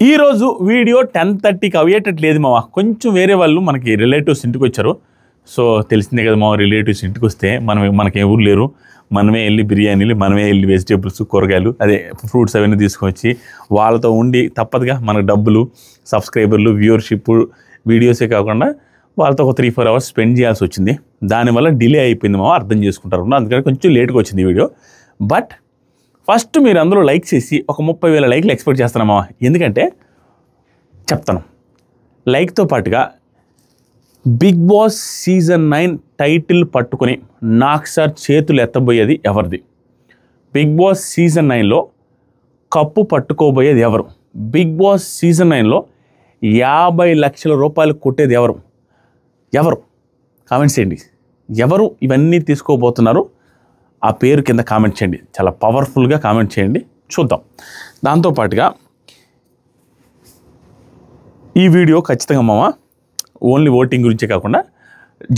ఈరోజు వీడియో 10:30కి అయ్యేటట్లేదు మామ. కొంచెం వేరే వాళ్ళు మనకి రిలేటివ్స్ ఇంటికి వచ్చారు. సో తెలిసిందే కదా మామ, రిలేటివ్స్ ఇంటికి వస్తే మనకి ఎవరు లేరు. మనమే వెళ్ళి బిర్యానీలు, మనమే వెళ్ళి వెజిటేబుల్స్, కూరగాయలు, అదే ఫ్రూట్స్ అవన్నీ తీసుకొచ్చి వాళ్ళతో ఉండి తప్పదుగా మనకు డబ్బులు, సబ్స్క్రైబర్లు, వ్యూవర్షిప్, వీడియోసే కాకుండా వాళ్ళతో ఒక 3-4 అవర్స్ స్పెండ్ చేయాల్సి వచ్చింది. దానివల్ల డిలే అయిపోయింది మామ, అర్థం చేసుకుంటారు. అందుకని కొంచెం లేట్గా వచ్చింది వీడియో. బట్ ఫస్ట్ మీరు అందరూ లైక్ చేసి ఒక 30,000 లైక్లు ఎక్స్పెక్ట్ చేస్తున్నామా. ఎందుకంటే చెప్తాను, లైక్తో పాటుగా బిగ్ బాస్ సీజన్ 9 టైటిల్ పట్టుకొని నాకు సార్ చేతులు ఎత్తబోయేది ఎవరిది? బిగ్ బాస్ సీజన్ 9లో కప్పు పట్టుకోబోయేది ఎవరు? బిగ్ బాస్ సీజన్ 9లో 50 లక్షల రూపాయలు కొట్టేది ఎవరు? కామెంట్స్ చేయండి. ఎవరు ఇవన్నీ తీసుకోబోతున్నారు? ఆ పేరు కింద కామెంట్ చేయండి. చాలా పవర్ఫుల్గా కామెంట్ చేయండి, చూద్దాం. దాంతోపాటుగా ఈ వీడియో ఖచ్చితంగా మామ ఓన్లీ ఓటింగ్ గురించే కాకుండా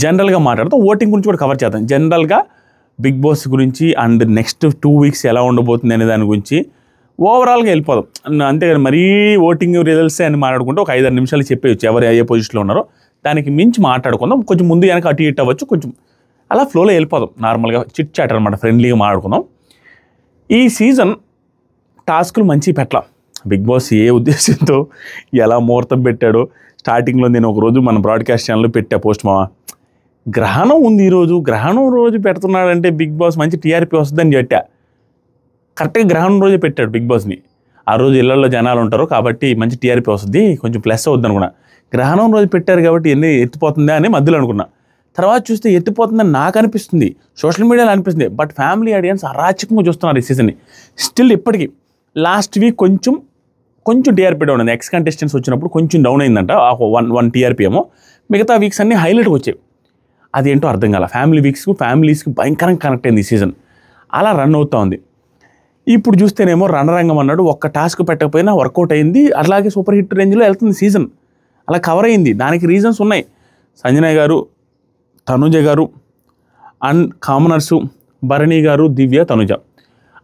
జనరల్గా మాట్లాడుతాం. ఓటింగ్ గురించి కూడా కవర్ చేద్దాం. జనరల్గా బిగ్ బాస్ గురించి అండ్ నెక్స్ట్ 2 వీక్స్ ఎలా ఉండబోతుంది అనే దాని గురించి ఓవరాల్గా వెళ్ళిపోదాం. అంతేగాని మరీ ఓటింగ్ రిజల్ట్స్ అని మాట్లాడుకుంటే ఒక 5-6 నిమిషాలు చెప్పేయచ్చు ఎవరు ఏ పొజిషన్లో ఉన్నారో. దానికి మించి మాట్లాడుకుందాం. కొంచెం ముందు వెనక అటు ఇటు అవ్వచ్చు, కొంచెం అలా ఫ్లోలో వెళ్ళిపోదాం. నార్మల్గా చిట్ చాట్ అనమాట, ఫ్రెండ్లీగా మాట్లాడుకుందాం. ఈ సీజన్ టాస్కులు మంచి పెట్టాల. బిగ్ బాస్ ఏ ఉద్దేశంతో ఎలా ముహూర్తం పెట్టాడో స్టార్టింగ్లో నేను ఒకరోజు మన బ్రాడ్కాస్ట్ ఛానల్లో పెట్టా పోస్ట్ మావా. గ్రహణం ఉంది ఈరోజు, గ్రహణం రోజు పెడుతున్నాడంటే బిగ్ బాస్ మంచి టీఆర్పీ వస్తుందని చెప్పా. కరెక్ట్గా గ్రహణం రోజే పెట్టాడు బిగ్ బాస్ని. ఆ రోజు ఇళ్లలో జనాలు ఉంటారు కాబట్టి మంచి టీఆర్పీ వస్తుంది, కొంచెం ప్లస్ అవుద్ది అనుకున్నా. గ్రహణం రోజు పెట్టారు కాబట్టి ఎన్ని ఎత్తిపోతుందా అని మధ్యలో అనుకున్నా. తర్వాత చూస్తే ఎత్తిపోతుందని నాకు అనిపిస్తుంది, సోషల్ మీడియాలో అనిపిస్తుంది. బట్ ఫ్యామిలీ ఆడియన్స్ అరాచకంగా చూస్తున్నారు ఈ సీజన్ని. స్టిల్ ఇప్పటికీ లాస్ట్ వీక్ కొంచెం టీఆర్పీ డౌన్ అయింది. ఎక్స్ కంటెస్టెంట్స్ వచ్చినప్పుడు కొంచెం డౌన్ అయిందంట, 1 టీఆర్పీ ఏమో. మిగతా వీక్స్ అన్నీ హైలైట్గా వచ్చాయి. అదేంటో అర్థం కాల. ఫ్యామిలీస్కి భయంకరంగా కనెక్ట్ అయింది ఈ సీజన్. అలా రన్ అవుతూ ఉంది. ఇప్పుడు చూస్తేనేమో రణరంగం అన్నాడు, ఒక్క టాస్క్ పెట్టకపోయినా వర్కౌట్ అయింది. అలాగే సూపర్ హిట్ రేంజ్లో వెళ్తుంది సీజన్. అలా కవర్ అయింది. దానికి రీజన్స్ ఉన్నాయి. సంజన గారు, తనుజ గారు and కామనర్సు, Bharani garu, Divya, Tanuja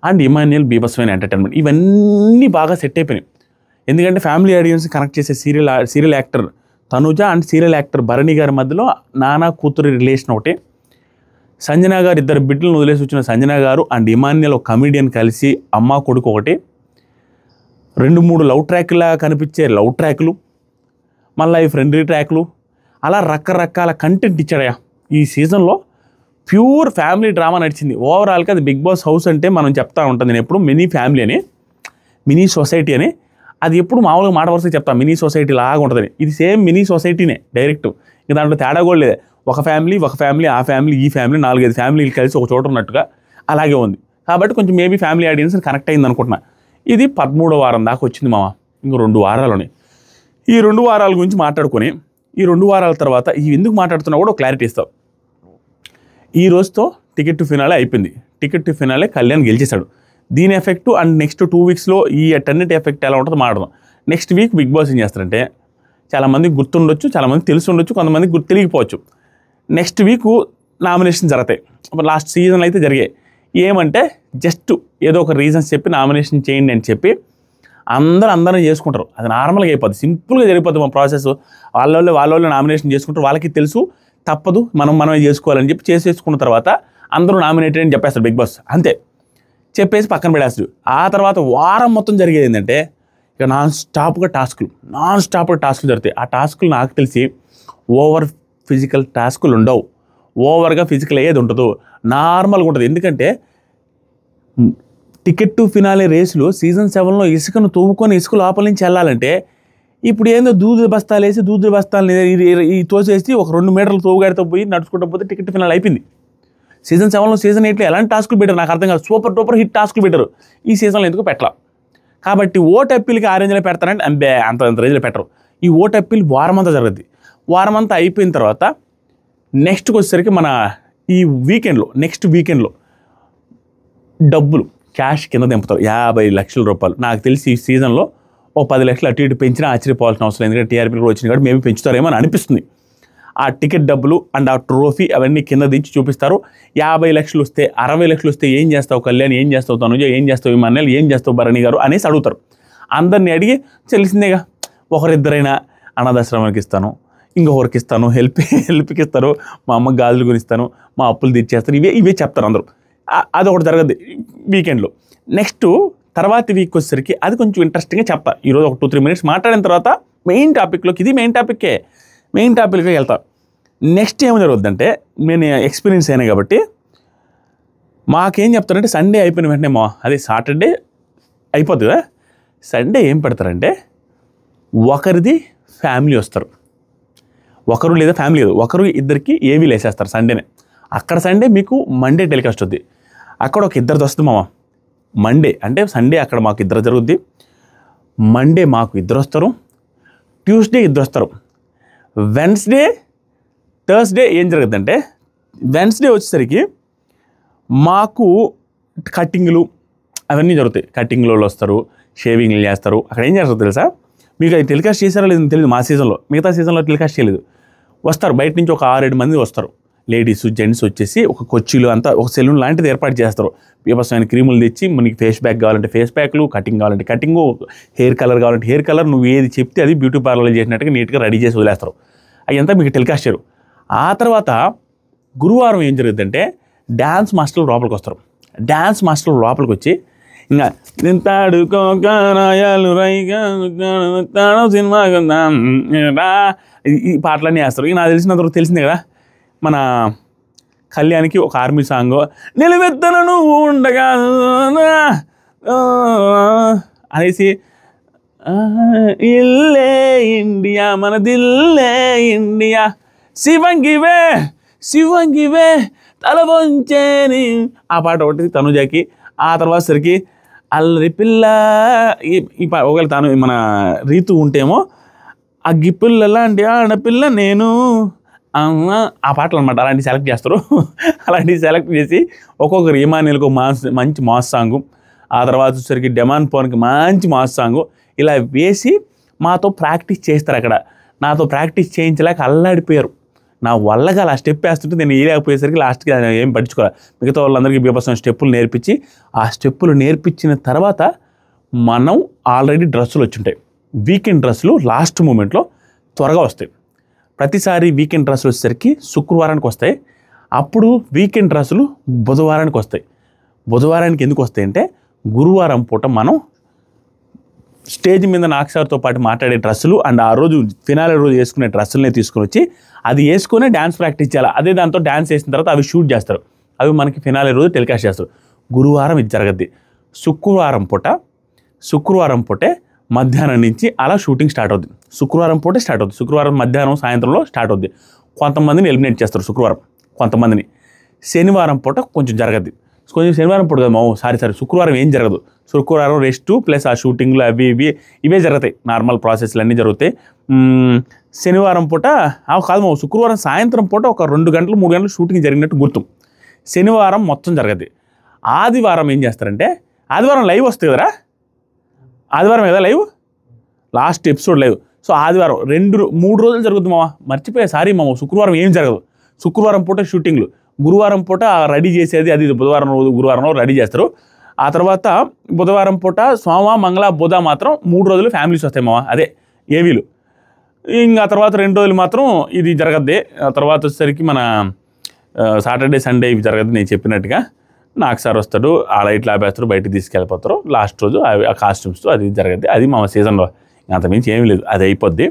and Emmanuel, బీభత్సమైన ఎంటర్టైన్మెంట్, ఇవన్నీ బాగా సెట్ అయిపోయినాయి. ఎందుకంటే ఫ్యామిలీ ఆడియన్స్ కనెక్ట్ చేసే serial actor Tanuja and serial actor Bharani గారి మధ్యలో నానా కూతురు రిలేషన్ ఒకటి. సంజన గారు 2 బిడ్డలను వదిలేసి వచ్చిన సంజన గారు అండ్ ఇమాన్యుయల్ ఒక కమీడియన్ కలిసి అమ్మ కొడుకు ఒకటి. 2-3 లవ్ ట్రాక్లా కనిపించే లవ్ ట్రాక్లు, మళ్ళీ ఈ ఫ్రెండ్లీ ట్రాక్లు, అలా రకరకాల కంటెంట్ ఇచ్చాడయా. ఈ సీజన్లో ప్యూర్ ఫ్యామిలీ డ్రామా నడిచింది. ఓవరాల్గా అది బిగ్ బాస్ హౌస్ అంటే మనం చెప్తా ఉంటుంది నేను ఎప్పుడు మినీ ఫ్యామిలీ అని, మినీ సొసైటీ అని. అది ఎప్పుడు మామూలుగా మాట వరుసగా చెప్తా, మినీ సొసైటీ లాగా ఉంటుందని. ఇది సేమ్ మినీ సొసైటీనే డైరెక్ట్. ఇక దాంట్లో తేడా కూడా లేదు. ఒక ఫ్యామిలీ, ఆ ఫ్యామిలీ, ఈ ఫ్యామిలీ, 4-5 ఫ్యామిలీలు కలిసి ఒక చోట ఉన్నట్టుగా అలాగే ఉంది. కాబట్టి కొంచెం మేబీ ఫ్యామిలీ ఆడియన్స్ కనెక్ట్ అయింది అనుకుంటున్నా. ఇది 13వ వారం దాకా వచ్చింది మామ. ఇంకో 2 వారాలని. ఈ 2 వారాల గురించి మాట్లాడుకొని ఈ 2 వారాల తర్వాత ఈ ఎందుకు మాట్లాడుతున్నా కూడా క్లారిటీ ఇస్తాం. ఈ రోజుతో టికెట్ టు ఫినాలే అయిపోయింది. టికెట్ టు ఫినాలే కళ్యాణ్ గెలిచేశాడు. దీని ఎఫెక్టు అండ్ నెక్స్ట్ 2 వీక్స్లో ఈ టెన్నెట్ ఎఫెక్ట్ ఎలా ఉంటుందో మాట్లాడదాం. నెక్స్ట్ వీక్ బిగ్ బాస్ ఏం చేస్తారంటే, చాలామందికి గుర్తుండొచ్చు, చాలామందికి తెలిసి ఉండొచ్చు, కొంతమందికి తెలియకపోవచ్చు. నెక్స్ట్ వీక్ నామినేషన్ జరుగుతాయి. లాస్ట్ సీజన్లో అయితే జరిగాయి. ఏమంటే జస్ట్ ఏదో ఒక రీజన్స్ చెప్పి నామినేషన్ చేయండి అని చెప్పి అందరూ చేసుకుంటారు. అది నార్మల్గా అయిపోద్ది, సింపుల్గా జరిగిపోద్ది మా ప్రాసెస్. వాళ్ళ నామినేషన్ చేసుకుంటారు. వాళ్ళకి తెలుసు తప్పదు, మనమే చేసుకోవాలని చెప్పి చేసేసుకున్న తర్వాత అందరూ నామినేటెడ్ అని చెప్పేస్తారు బిగ్ బాస్. అంతే చెప్పేసి పక్కన పెడేస్తాడు. ఆ తర్వాత వారం మొత్తం జరిగేది ఏంటంటే ఇక నాన్ స్టాప్గా టాస్కులు జరుగుతాయి. ఆ టాస్కులు నాకు తెలిసి ఓవర్ ఫిజికల్ టాస్కులు ఉండవు. ఓవర్గా ఫిజికల్ అయ్యేది ఉండదు, నార్మల్గా ఉంటుంది. ఎందుకంటే టికెట్ టు ఫినాలే రేసులు సీజన్ 7లో ఇసుకను తవ్వుకొని ఇసుక లోపల నుంచి వెళ్ళాలంటే ఇప్పుడు ఏందో దూదుల బస్తాలు ఈ తోసేసి ఒక 2 మీటర్లు తోవుగాడితో పోయి నడుచుకుంటూ పోతే టికెట్ ఫినాల్ అయిపోయింది. సీజన్ 7లో సీజన్ 8లో ఎలాంటి టాస్కులు పెట్టారు నాకు అర్థం కాదు. సూపర్ డూపర్ హిట్ టాస్కులు పెట్టారు. ఈ సీజన్లో ఎందుకు పెట్టాల? కాబట్టి ఓట్ అప్పీల్కి ఆ రేంజ్లో పెడతారంటే అంత రేంజ్లో పెట్టరు. ఈ ఓట్ అప్పీల్ వారమంతా జరుగుద్ది. వారమంతా అయిపోయిన తర్వాత నెక్స్ట్కి వచ్చేసరికి మన ఈ నెక్స్ట్ వీకెండ్లో డబ్బులు క్యాష్ కింద దింపుతారు. 50 లక్షల రూపాయలు. నాకు తెలిసి ఈ సీజన్లో ఓ 10 లక్షలు అటు ఇటు పెంచినా ఆశ్చర్యపోవాల్సిన అవసరం. ఎందుకంటే టీఆర్పీ కూడా వచ్చింది కాబట్టి మేబీ పెంచుతారేమో అని అనిపిస్తుంది. ఆ టికెట్ డబ్బులు అండ్ ఆ ట్రోఫీ అవన్నీ కింద దించి చూపిస్తారు. 50 లక్షలు వస్తే, 60 లక్షలు వస్తే ఏం చేస్తావు కళ్యాణ్, ఏం చేస్తావు తనుజ, ఏం చేస్తావు ఇమాన్యుయల్, ఏం చేస్తావు భరణి గారు అనేసి అడుగుతారు. అందరినీ అడిగి తెలిసిందేగా, ఒకరిద్దరైనా అనాథాశ్రమానికి ఇస్తాను, ఇంకొకరికి ఇస్తాను, హెల్ప్కి ఇస్తారు, మా అమ్మకి గాజులు కొనిస్తాను, మా అప్పులు తీర్చేస్తాను, ఇవే చెప్తారు అందరూ. అదొకటి జరగదు వీకెండ్లో. నెక్స్ట్ తర్వాత వీక్ వచ్చేసరికి అది కొంచెం ఇంట్రెస్టింగ్గా చెప్తా. ఈరోజు ఒక 2-3 మినిట్స్ మాట్లాడిన తర్వాత మెయిన్ టాపిక్లోకి, ఇది మెయిన్ టాపిక్కి వెళ్తా. నెక్స్ట్ ఏం జరుగుతుందంటే, నేను ఎక్స్పీరియన్స్ అయినా కాబట్టి మాకేం చెప్తారంటే, సండే అయిపోయిన వెంటనే అదే సాటర్డే అయిపోతుంది కదా, సండే ఏం పెడతారంటే ఒకరిది ఫ్యామిలీ వస్తారు, ఒకరు లేదా ఫ్యామిలీ లేదు, ఒకరు ఇద్దరికి ఏవీలు వేసేస్తారు సండేనే. అక్కడ సండే మీకు మండే టెలికాస్ట్ వద్ది, అక్కడ ఒక ఇద్దరిది వస్తుంది మండే. అంటే సండే అక్కడ మాకు ఇద్దరు జరుగుద్ది, మండే మాకు ఇద్దరు వస్తారు, ట్యూస్డే ఇద్దరు వస్తారు. వెన్స్డే థర్స్డే ఏం జరుగుతుందంటే, వెన్స్డే వచ్చేసరికి మాకు కటింగ్లు అవన్నీ జరుగుతాయి. కటింగ్లో వస్తారు, షేవింగ్లు చేస్తారు. అక్కడ ఏం చేస్తారు తెలుసా, మీకు అది టెలికాస్ట్ చేశారో లేదని తెలియదు. మా సీజన్లో, మిగతా సీజన్లో టెలికాస్ట్ చేయలేదు. వస్తారు బయట నుంచి ఒక 6-7 మంది వస్తారు, లేడీస్ జెంట్స్ వచ్చేసి ఒక కొచ్చిలు అంతా ఒక సెలూన్ లాంటిది ఏర్పాటు చేస్తారు. పీపర్సమైన క్రీములు తెచ్చి, మనకి ఫేస్ ప్యాక్ కావాలంటే ఫేస్ ప్యాక్లు, కటింగ్ కావాలంటే కటింగు, హెయిర్ కలర్ కావాలంటే హెయిర్ కలర్, నువ్వు ఏది చెప్తే అది బ్యూటీ పార్లర్లో చేసినట్టుగా నీట్గా రెడీ చేసి వదిలేస్తారు. అదంతా మీకు టెలికాస్ట్ చేయరు. ఆ తర్వాత గురువారం ఏం జరుగుతుందంటే, డ్యాన్స్ మాస్టర్లు లోపలికి వస్తారు. డ్యాన్స్ మాస్టర్లు లోపలికి వచ్చి ఇంకా సినిమా ఈ పాటలన్నీ వేస్తారు. నాకు తెలిసినంత తెలిసిందే కదా, మన కళ్యాణ్కి ఒక ఆర్మీ సాంగ్, నిలబెత్తలను ఉండగా అనేసి, ఇల్లే ఇండియా మన దిల్లే ఇండియా, శివంగివే తల వంచేని, ఆ పాట ఒకటి తనుజాకి. ఆ తర్వాత సరికి అల్లరి పిల్ల, ఈ ఒకవేళ తను మన రీతు ఉంటేమో అగ్గి పిల్ల లాంటి ఆడపిల్ల నేను, ఆ పాటలు అనమాట. అలాంటివి సెలెక్ట్ చేస్తారు. అలాంటివి సెలెక్ట్ చేసి ఒక్కొక్కరు ఇమానియల్కి మంచి మాస్ సాంగు, ఆ తర్వాత వచ్చేసరికి డెమాన్ పవన్కి మంచి మాస్ సాంగు, ఇలా వేసి మాతో ప్రాక్టీస్ చేస్తారు. అక్కడ నాతో ప్రాక్టీస్ చేయించలేక అల్లాడిపోయారు. నా వల్లగా అలా స్టెప్ వేస్తుంటే నేను వేయలేకపోయేసరికి లాస్ట్కి ఏం పట్టించుకోవాలి. మిగతా వాళ్ళందరికీ బీభత్సమైన స్టెప్పులు నేర్పించి, ఆ స్టెప్పులు నేర్పించిన తర్వాత మనం ఆల్రెడీ డ్రెస్సులు వచ్చుంటాయి. వీకెండ్ డ్రెస్సులు లాస్ట్ మూమెంట్లో త్వరగా వస్తాయి. ప్రతిసారి వీకెండ్ డ్రెస్సులు వచ్చేసరికి శుక్రవారానికి వస్తాయి. అప్పుడు వీకెండ్ డ్రెస్సులు బుధవారానికి వస్తాయి. బుధవారానికి ఎందుకు వస్తాయంటే, గురువారం పూట మనం స్టేజ్ మీద నాగసార్తో పాటు మాట్లాడే డ్రెస్సులు అండ్ ఆ రోజు ఫినాలే రోజు వేసుకునే డ్రెస్సులనే తీసుకొని వచ్చి అది వేసుకునే డ్యాన్స్ ప్రాక్టీస్ చేయాలి. అదే దాంతో డ్యాన్స్ వేసిన తర్వాత అవి షూట్ చేస్తారు. అవి మనకి ఫినాలే రోజు టెలికాస్ట్ చేస్తారు. గురువారం ఇది జరగద్ది. శుక్రవారం పూటే మధ్యాహ్నం నుంచి అలా షూటింగ్ స్టార్ట్ అవుద్ది. శుక్రవారం పూటే స్టార్ట్ అవుతుంది. శుక్రవారం మధ్యాహ్నం సాయంత్రంలో స్టార్ట్ అవుద్ది. కొంతమందిని ఎలిమినేట్ చేస్తారు శుక్రవారం, కొంతమందిని. శనివారం పూట కొంచెం జరగద్ది. శనివారం పూట కదా సారీ శుక్రవారం ఏం జరగదు. శుక్రవారం రెస్ట్ ప్లస్ ఆ షూటింగ్లు అవి ఇవే జరుగుతాయి. నార్మల్ ప్రాసెస్లు అన్నీ జరుగుతాయి. శనివారం పూట కాదు శుక్రవారం సాయంత్రం పూట ఒక 2 గంటలు 3 గంటలు షూటింగ్ జరిగినట్టు గుర్తు. శనివారం మొత్తం జరగదు. ఆదివారం ఏం చేస్తారంటే, ఆదివారం లైవ్ వస్తుంది కదరా, ఆదివారం కదా live, last episode live. So ఆదివారం 2-3 రోజులు జరుగుతుంది మర్చిపోయా సారీ శుక్రవారం ఏం జరగదు. శుక్రవారం పూట షూటింగ్లు, గురువారం పూట రెడీ చేసేది అది గురువారం రోజు రెడీ చేస్తారు. ఆ తర్వాత బుధవారం పూట సోమ మంగళ బుధ మాత్రం 3 రోజులు ఫ్యామిలీస్ వస్తాయి అదే ఏవీలు. ఇంకా తర్వాత 2 రోజులు మాత్రం ఇది జరగద్ది. ఆ తర్వాత వచ్చేసరికి మన సాటర్డే సండే ఇవి జరగద్దు. నేను చెప్పినట్టుగా నాకు సార్ వస్తాడు, ఆ లైట్లు ఆపేస్తారు, బయటకు తీసుకెళ్ళిపోతారు. లాస్ట్ రోజు ఆ కాస్ట్యూమ్స్తో అది జరగద్ది. అది మా సీజన్లో అంతమించి ఏమీ లేదు, అది అయిపోద్ది.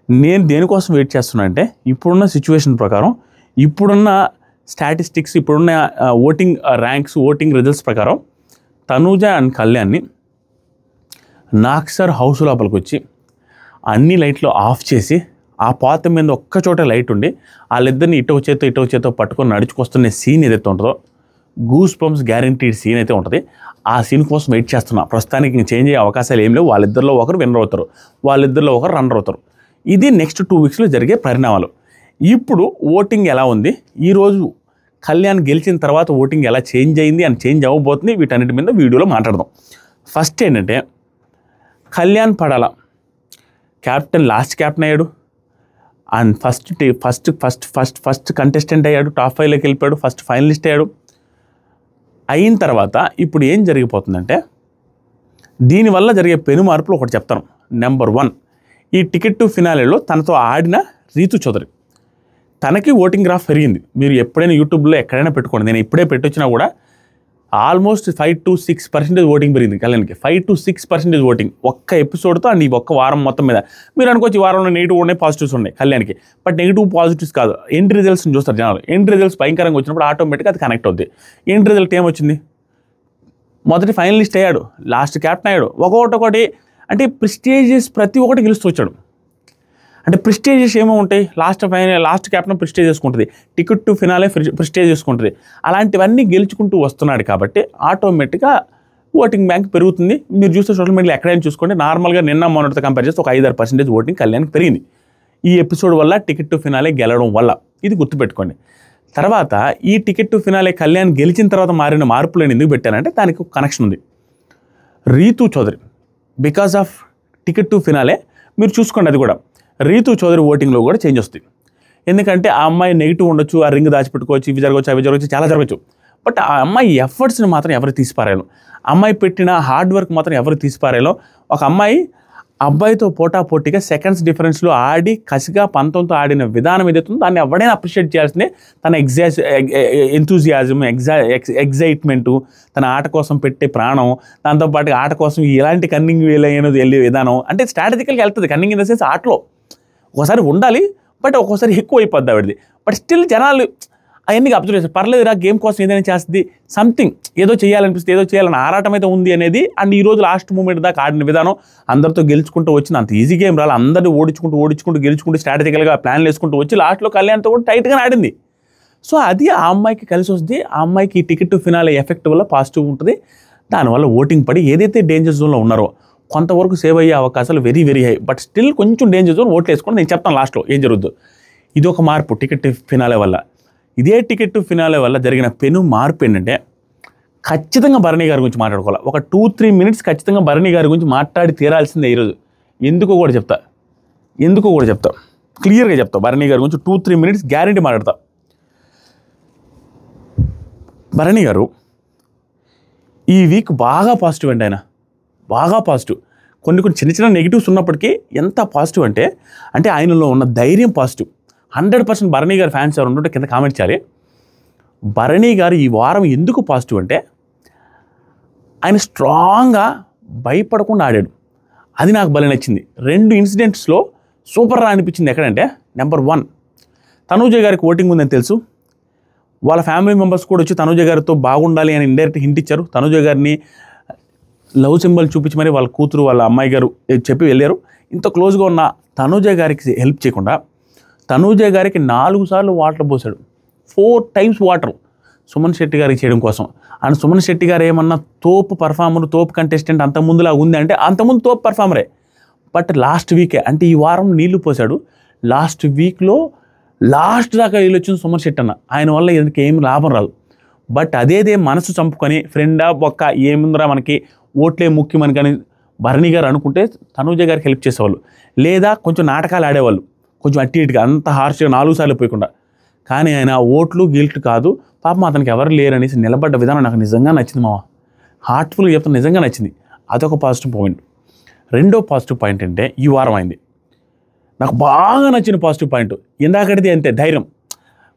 నేను దేనికోసం వెయిట్ చేస్తున్నా అంటే, ఇప్పుడున్న సిచ్యువేషన్ ప్రకారం, ఇప్పుడున్న స్టాటిస్టిక్స్, ఇప్పుడున్న ఓటింగ్ ర్యాంక్స్, ఓటింగ్ రిజల్ట్స్ ప్రకారం తనూజ అండ్ కళ్యాణ్ని నాక్సర్ హౌస్ లోపలికి వచ్చి అన్ని లైట్లు ఆఫ్ చేసి, ఆ పాత మీద ఒక్కచోట లైట్ ఉండి వాళ్ళిద్దరిని ఇటో చేతో పట్టుకొని నడుచుకొస్తున్న సీన్ ఏదైతే ఉంటుందో, గూస్ బంప్స్ గ్యారంటీడ్ సీన్ అయితే ఉంటుంది. ఆ సీన్ కోసం వెయిట్ చేస్తున్నా. ప్రస్తుతానికి ఇంక చేంజ్ అయ్యే అవకాశాలు ఏం లేవు. వాళ్ళిద్దరిలో ఒకరు విన్నర్ అవుతారు, వాళ్ళిద్దరిలో ఒకరు రన్నర్ అవుతారు. ఇది నెక్స్ట్ 2 వీక్స్లో జరిగే పరిణామాలు. ఇప్పుడు ఓటింగ్ ఎలా ఉంది, ఈరోజు కళ్యాణ్ గెలిచిన తర్వాత ఓటింగ్ ఎలా చేంజ్ అయింది అని చేంజ్ అవ్వబోతుంది, వీటన్నిటి మీద వీడియోలో మాట్లాడదాం. ఫస్ట్ ఏంటంటే, Kalyan Padala captain, last captain అయ్యాడు అండ్ ఫస్ట్ కంటెస్టెంట్ అయ్యాడు, టాప్ 5లోకి వెళ్ళిపోయాడు, ఫస్ట్ ఫైనలిస్ట్ అయ్యాడు. అయిన తర్వాత ఇప్పుడు ఏం జరిగిపోతుందంటే, దీనివల్ల జరిగే పెను మార్పులు ఒకటి చెప్తాను. నెంబర్ 1, ఈ టికెట్ టు ఫినాలేలో తనతో ఆడిన రీతు చౌదరి, తనకి ఓటింగ్ గ్రాఫ్ పెరిగింది. మీరు ఎప్పుడైనా యూట్యూబ్లో ఎక్కడైనా పెట్టుకోండి, నేను ఇప్పుడే పెట్టొచ్చినా కూడా ఆల్మోస్ట్ 5 to 6% ఓటింగ్ పెరిగింది కళ్యాణ్కి. 5 to 6% ఓటింగ్ ఒక్క ఎపిసోడ్తో అండ్ ఈ ఒక్క వారం మొత్తం మీద. మీరు అనుకోవచ్చు ఈ వారంలో నెగిటివ్ ఉన్నాయి, పాజిటివ్స్ ఉన్నాయి కళ్యాణ్కి. బట్ నెగిటివ్ పాజిటివ్స్ కాదు, ఎండ్ రిజల్ట్స్ని చూస్తారు జనాలు. ఎండ్ రిజల్ట్స్ భయంకరంగా వచ్చినప్పుడు ఆటోమేటిక్గా అది కనెక్ట్ అవుద్ది. ఎండ్ రిజల్ట్ ఏమొచ్చింది? మొదటి ఫైనలిస్ట్ అయ్యాడు, లాస్ట్ క్యాప్టెన్ అయ్యాడు. ఒక్కొక్కటి అంటే ప్రెస్టీజియస్ ప్రతి ఒక్కటి గెలుస్తూ వచ్చాడు. అంటే ప్రెస్టీజియస్ ఏమో ఉంటాయి, లాస్ట్ క్యాప్టెన్ ప్రెస్టేజ్ చేసుకుంటుంది, టికెట్ టు ఫినాలే ప్రెస్టేజ్ చేసుకుంటుంది. అలాంటివన్నీ గెలుచుకుంటూ వస్తున్నాడు కాబట్టి ఆటోమేటిక్గా ఓటింగ్ బ్యాంక్ పెరుగుతుంది. మీరు చూస్తే సోషల్ మీడియాలో ఎక్కడైనా చూసుకోండి, నార్మల్గా నిన్న మొన్నటితో కంపేర్ చేస్తే ఒక 5-6% ఓటింగ్ కళ్యాణ్కి పెరిగింది ఈ ఎపిసోడ్ వల్ల, టికెట్ టు ఫినాలే గెలవడం వల్ల. ఇది గుర్తుపెట్టుకోండి. తర్వాత ఈ టికెట్ టు ఫినాలే కళ్యాణ్ గెలిచిన తర్వాత మారిన మార్పులు నేను ఎందుకు పెట్టానంటే దానికి ఒక కనెక్షన్ ఉంది. Reethu Chowdary because of ticket to finale మీరు చూసుకోండి, అది కూడా రీతు చౌదరి ఓటింగ్లో కూడా చేంజ్ వస్తుంది. ఎందుకంటే ఆ అమ్మాయి నెగిటివ్ ఉండొచ్చు, ఆ రింగ్ దాచిపెట్టుకోవచ్చు, ఇవి జరగవచ్చు, అవి జరగవచ్చు, చాలా జరగచ్చు. బట్ ఆ అమ్మాయి ఎఫర్ట్స్ని మాత్రం ఎవరు తీసిపారేయాలో, అమ్మాయి పెట్టిన హార్డ్ వర్క్ మాత్రం ఎవరు తీసిపారేయాలో. ఒక అమ్మాయి అబ్బాయితో పోటాపోటీగా సెకండ్స్ డిఫరెన్స్లో ఆడి కసిగా పంతంతో ఆడిన విధానం ఏదైతుందో దాన్ని ఎవడైనా అప్రిషియేట్ చేయాల్సిందే. తన ఎంతూజియాజం, ఎగ్జైట్మెంటు, తన ఆట కోసం పెట్టే ప్రాణం, దాంతోపాటు ఆట కోసం ఎలాంటి కన్నింగ్ వెళ్ళే విధానం, అంటే స్ట్రాటజికల్గా వెళ్తుంది. కన్నింగ్ ఇన్ ద సెన్స్ ఆటలో ఒకసారి ఉండాలి, బట్ ఒక్కోసారి ఎక్కువ అయిపోద్ది ఆవిడది. బట్ స్టిల్ జనాలు అవన్నీ అబ్జర్వ్ చేస్తారు, పర్లేదు రా గేమ్ కోసం ఏదైనా చేస్తుంది, సంథింగ్ ఏదో చేయాలనిపిస్తే ఏదో చేయాలని ఆరాటం అయితే ఉంది అనేది. అండ్ ఈరోజు లాస్ట్ మూమెంట్ దాకా ఆడిన విధానం, అందరితో గెలుచుకుంటూ వచ్చింది. అంత ఈజీ గేమ్ రాలి, అందరినీ ఓడించుకుంటూ గెలుచుకుంటూ స్ట్రాటజికల్గా ప్లాన్లు వేసుకుంటూ వచ్చి లాస్ట్లో కళ్యాణ్తో కూడా టైట్గా ఆడింది. సో అది ఆ అమ్మాయికి కలిసి వస్తుంది. ఆ అమ్మాయికి ఈ టికెట్ టు ఫినాలే ఎఫెక్ట్ వల్ల పాజిటివ్ ఉంటుంది. దానివల్ల ఓటింగ్ పడి ఏదైతే డేంజర్ జోన్లో ఉన్నారో కొంతవరకు సేవ్ అయ్యే అవకాశాలు very very high. But still కొంచెం డేంజర్ జోన్, ఓట్లు వేసుకొని నేను చెప్తాను లాస్ట్లో ఏం జరుగుద్దు. ఇది ఒక మార్పు టికెట్ టు ఫినాలే వల్ల. ఇదే టికెట్ టు ఫినాలే వల్ల జరిగిన పెను మార్పు ఏంటంటే ఖచ్చితంగా భరణి గారి గురించి మాట్లాడుకోవాలి. ఒక 2-3 minutes ఖచ్చితంగా భరణి గారి గురించి మాట్లాడి తీరాల్సిందే ఈరోజు. ఎందుకో కూడా చెప్తా, క్లియర్గా చెప్తా. భరణి గారి గురించి 2-3 minutes గ్యారెంటీ మాట్లాడతా. భరణి గారు ఈ వీక్ బాగా పాజిటివ్ అండి. ఆయన బాగా పాజిటివ్. కొన్ని చిన్న నెగిటివ్స్ ఉన్నప్పటికీ ఎంత పాజిటివ్ అంటే ఆయనలో ఉన్న ధైర్యం పాజిటివ్. 100% భరణి గారి ఫ్యాన్స్ ఎవరు ఉంటుంటే కింద కామెంట్ చేయాలి. భరణి గారు ఈ వారం ఎందుకు పాజిటివ్ అంటే ఆయన స్ట్రాంగ్గా భయపడకుండా ఆడాడు. అది నాకు భలే నచ్చింది. 2 ఇన్సిడెంట్స్లో సూపర్గా అనిపించింది. ఎక్కడంటే నెంబర్ 1, తనూజ గారికి ఓటింగ్ ఉందని తెలుసు. వాళ్ళ ఫ్యామిలీ మెంబర్స్ కూడా వచ్చి తనూజ గారితో బాగుండాలి అని ఇండైరెక్ట్ హింట్ ఇచ్చారు. తనూజ గారిని లవ్ సింబల్ చూపించమని వాళ్ళ కూతురు వాళ్ళ అమ్మాయి గారు చెప్పి వెళ్ళారు. ఇంత క్లోజ్గా ఉన్న తనూజ గారికి హెల్ప్ చేయకుండా తనూజ గారికి 4 సార్లు వాటర్ పోసాడు. 4 times వాటర్ సుమన్ శెట్టి గారికి చేయడం కోసం. అండ్ సుమన్ శెట్టి గారు ఏమన్నా తోపు పర్ఫార్మర్, తోపు కంటెస్టెంట్ అంతకుముందులా ఉంది అంటే అంతకుముందు తోపు పర్ఫార్మరే. బట్ లాస్ట్ వీకే అంటే ఈ వారం నీళ్లు పోసాడు. లాస్ట్ వీక్లో లాస్ట్ దాకా వీళ్ళు వచ్చింది సుమన్ శెట్టి అన్న. ఆయన వల్ల ఏం లాభం రాదు. బట్ అదేదే మనసు చంపుకొని ఫ్రెండా బొక్క ఏముందిరా మనకి ఓట్లే ముఖ్యమని కానీ భరణి గారు అనుకుంటే తనూజ గారికి హెల్ప్ చేసేవాళ్ళు, లేదా కొంచెం నాటకాలు ఆడేవాళ్ళు, కొంచెం అట్టి ఇటుగా అంత హార్ష్గా 4 సార్లు పోయకుండా. కానీ ఆయన ఓట్లు గిల్ట్ కాదు, పాపం అతనికి ఎవరు లేరనేసి నిలబడ్డ విధానం నాకు నిజంగా నచ్చింది మామ. హార్ట్ఫుల్గా చెప్తాను, నిజంగా నచ్చింది. అదొక పాజిటివ్ పాయింట్. రెండో పాజిటివ్ పాయింట్ అంటే ఈ వారం అయింది నాకు బాగా నచ్చిన పాజిటివ్ పాయింట్. ఇందాకటిది అంతే, ధైర్యం.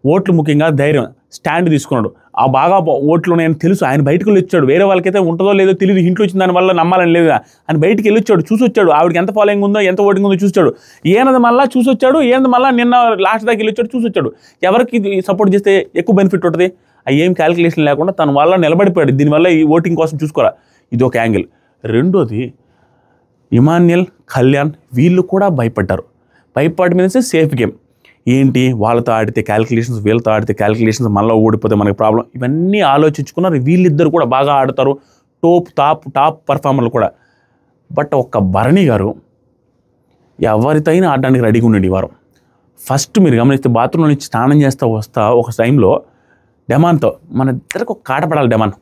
ఓట్లు ముఖ్యంగా ధైర్యం, స్టాండ్ తీసుకున్నాడు. ఆ బాగా ఓట్లు ఉన్నాయని తెలుసు, ఆయన బయటకు వెళ్ళి వచ్చాడు. వేరే వాళ్ళకైతే ఉంటుందో లేదో తెలియదు, ఇంట్లో వచ్చిన దానివల్ల నమ్మాలని లేదు. ఆయన బయటికి వెళ్ళి వచ్చాడు, చూసి వచ్చాడు. ఆవిడకి ఎంత ఫాలోయింగ్ ఉందో, ఎంత ఓటింగ్ ఉందో చూసాడు. ఏనది మళ్ళీ చూసి వచ్చాడు, ఏంది మళ్ళీ నిన్న లాస్ట్ దాకా వెళ్ళి వచ్చాడు, చూసి వచ్చాడు. ఎవరికి సపోర్ట్ చేస్తే ఎక్కువ బెనిఫిట్ ఉంటుంది, అవి ఏం క్యాలిక్యులేషన్ లేకుండా తన వల్ల నిలబడిపోయాడు. దీనివల్ల ఈ ఓటింగ్ కోసం చూసుకోరా, ఇది ఒక యాంగిల్. రెండోది ఇమాన్యుయల్, కళ్యాణ్ వీళ్ళు కూడా భయపడ్డారు. భయపడి మీన్స్ సేఫ్ గేమ్ ఏంటి, వాళ్ళతో ఆడితే క్యాలిక్యులేషన్స్, వీళ్ళతో ఆడితే క్యాలిక్యులేషన్స్, మళ్ళీ ఓడిపోతే మనకి ప్రాబ్లం, ఇవన్నీ ఆలోచించుకున్నారు. వీళ్ళిద్దరు కూడా బాగా ఆడతారు, టాప్ పర్ఫార్మర్లు కూడా. బట్ ఒక్క భరణి గారు ఎవరితో అయినా ఆడడానికి రెడీగా ఉండండి ఈ వారం. ఫస్ట్ మీరు గమనిస్తే బాత్రూంలో నుంచి స్నానం చేస్తూ వస్తా ఒక టైంలో డెమాన్తో మన ఇద్దరికి ఒక కాట పడాలి. డెమాన్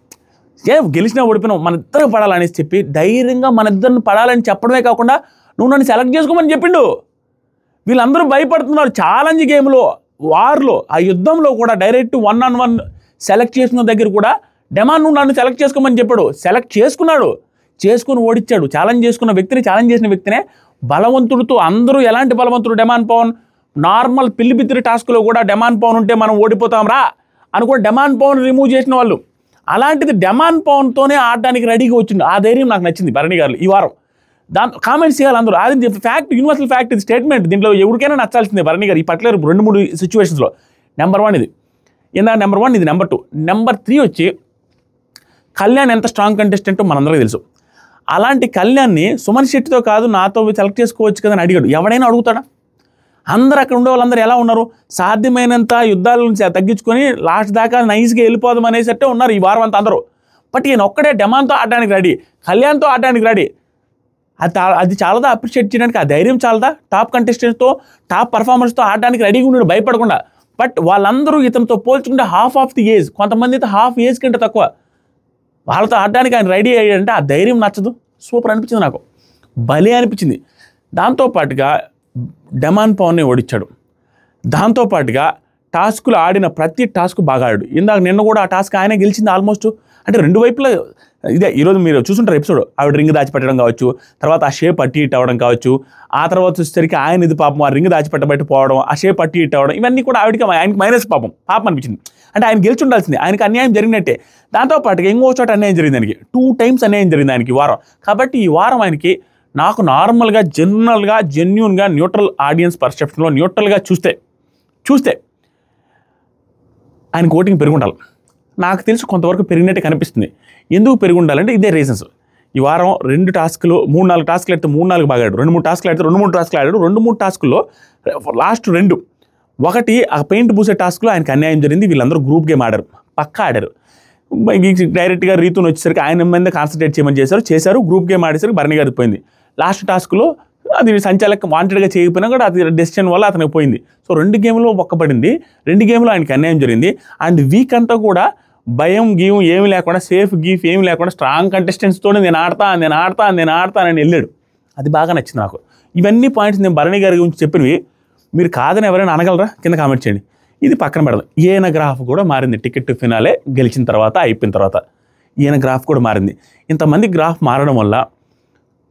గెలిచినా ఓడిపోయినా మన ఇద్దరికి పడాలనేసి చెప్పి ధైర్యంగా మన ఇద్దరిని పడాలని చెప్పడమే కాకుండా నువ్వు నన్ను సెలెక్ట్ చేసుకోమని చెప్పిండు. వీళ్ళందరూ భయపడుతున్నారు. ఛాలెంజ్ గేమ్లో, వార్లో, ఆ యుద్ధంలో కూడా డైరెక్ట్ 1-on-1 సెలెక్ట్ చేసుకున్న దగ్గర కూడా డెమాన్ నువ్వు నన్ను సెలెక్ట్ చేసుకోమని చెప్పాడు. సెలెక్ట్ చేసుకున్నాడు. చేసుకుని ఓడించాడు. ఛాలెంజ్ చేసుకున్న వ్యక్తిని, ఛాలెంజ్ చేసిన వ్యక్తినే బలవంతుడితో, అందరూ ఎలాంటి బలవంతుడు డెమాన్ పవన్, నార్మల్ పిల్లిబిత్తిరి టాస్క్లో కూడా డెమాన్ పవన్ ఉంటే మనం ఓడిపోతాం రా అని కూడా డెమాన్ పవన్ రిమూవ్ చేసిన వాళ్ళు. అలాంటిది డెమాన్ పవన్తోనే ఆడడానికి రెడీగా వచ్చింది. ఆ ధైర్యం నాకు నచ్చింది భరణి గారు ఈ వారం. దాంతో కామెంట్స్ చేయాలి అందరూ. అది ఫ్యాక్ట్, యూనివర్సల్ ఫ్యాక్ట్, ఇది స్టేట్మెంట్. దీంట్లో ఎవరికైనా నచ్చాల్సిందే భరణి గారు ఈ పర్టికులర్ 2-3 సిచ్యువేషన్స్లో. నెంబర్ 1 ఇది, ఇందాక నెంబర్ 1 ఇది. నెంబర్ 2, నెంబర్ 3 వచ్చి కళ్యాణ్ ఎంత స్ట్రాంగ్ కంటెస్టెంటో మనందరికీ తెలుసు. అలాంటి కళ్యాణ్ని సుమన్ శెట్టితో కాదు నాతో సెలెక్ట్ చేసుకోవచ్చు కదా అని అడిగాడు. ఎవడైనా అడుగుతాడా? అందరూ అక్కడ ఉండే వాళ్ళందరూ ఎలా ఉన్నారు? సాధ్యమైనంత యుద్ధాల నుంచి తగ్గించుకొని లాస్ట్ దాకా నైస్గా వెళ్ళిపోదాం అనేసట్టే ఉన్నారు ఈ వారం అంతా అందరూ. బట్ ఈయన ఒక్కడే డెమాన్తో ఆడడానికి రెడీ, కళ్యాణ్తో ఆడడానికి రెడీ. అది చాలదా అప్రిషియేట్ చేయడానికి? ఆ ధైర్యం చాలదా? టాప్ కంటెస్టెంట్స్తో, టాప్ పర్ఫార్మర్స్తో ఆడడానికి రెడీగా ఉన్నాడు భయపడకుండా. బట్ వాళ్ళందరూ ఇతనితో పోల్చుకుంటే హాఫ్ ఆఫ్ ది ఏజ్, కొంతమంది అయితే హాఫ్ ఏజ్ కంటే తక్కువ. వాళ్ళతో ఆడడానికి ఆయన రెడీ అయ్యాడంటే ఆ ధైర్యం నచ్చదు. సూపర్ అనిపించింది నాకు, భలే అనిపించింది. దాంతోపాటుగా డెమాన్ పవన్ని ఓడించాడు. దాంతోపాటుగా టాస్కులు ఆడిన ప్రతి టాస్క్ బాగా ఆడాడు. ఇందాక నిన్న కూడా ఆ టాస్క్ ఆయనే గెలిచింది ఆల్మోస్ట్. అంటే 2 వైపులా ఇదే. ఈరోజు మీరు చూసుంటారు ఎపిసోడ్, ఆవిడ రింగ్ దాచిపెట్టడం కావచ్చు, తర్వాత ఆ షేప్ అట్టి ఇట్ అవ్వడం కావచ్చు, ఆ తర్వాత వచ్చేసరికి ఆయన ఇది పాపం ఆ రింగ్ దాచిపెట్టబట్టి పోవడం, ఆ షేప్ అట్టి ఇట్ అవ్వడం, ఇవన్నీ కూడా ఆయనకి మైనస్ పాపం అనిపించింది. అంటే ఆయన గెలిచి ఉండాల్సింది, ఆయనకి అన్యాయం జరిగినట్టే. దాంతోపాటుగా ఇంకో చోట అన్యాయం జరిగింది ఆయనకి, 2 times అన్యాయం జరిగింది ఆయనకి ఈ వారం. కాబట్టి ఈ వారం ఆయనకి నాకు నార్మల్గా జనరల్గా జెన్యూన్గా న్యూట్రల్ ఆడియన్స్ పర్సెప్షన్లో న్యూట్రల్గా చూస్తే ఆయనకు ఓటింగ్ పెరుగుండాలి. నాకు తెలిసి కొంతవరకు పెరిగినట్టే కనిపిస్తుంది. ఎందుకు పెరిగి ఉండాలంటే ఇదే రీజన్స్. ఈ వారం 2 టాస్కులు 3-4 టాస్కులు అయితే 3-4 బాగా ఆడాడు, 2-3 టాస్కులు అయితే 2-3 టాస్కులు ఆడాడు. 2-3 టాస్కుల్లో లాస్ట్ 2, ఒకటి ఆ పెయింట్ పూసే టాస్క్లో ఆయనకు అన్యాయం జరిగింది. వీళ్ళందరూ గ్రూప్ గేమ్ ఆడారు, పక్కా ఆడారు. డైరెక్ట్గా రీతుని వచ్చేసరికి ఆయన మీద కాన్సన్ట్రేట్ చేయమని చేశారు. గ్రూప్ గేమ్ ఆడేసరికి భరణి గారికి పోయింది. లాస్ట్ టాస్క్లో అది సంచాలక వాంటెడ్గా చేయకపోయినా కూడా అది డెసిషన్ వల్ల అతనికి పోయింది. సో 2 గేమ్లో ఒక్కపడింది, 2 గేమ్లో ఆయనకి అన్యాయం జరిగింది. అండ్ వీక్ అంతా కూడా భయం గీయం ఏమి లేకుండా, సేఫ్ గీఫ్ ఏమి లేకుండా స్ట్రాంగ్ కంటెస్టెంట్స్తోనే నేను ఆడతానని వెళ్ళాడు. అది బాగా నచ్చింది నాకు. ఇవన్నీ పాయింట్స్ నేను భరణి గారి గురించి చెప్పినవి. మీరు కాదని ఎవరైనా అనగలరా? కింద కామెంట్ చేయండి. ఇది పక్కన పెడదాం. ఈయన గ్రాఫ్ కూడా మారింది. టికెట్ టు ఫినాలే గెలిచిన తర్వాత, అయిపోయిన తర్వాత ఈయన గ్రాఫ్ కూడా మారింది. ఇంతమంది గ్రాఫ్ మారడం వల్ల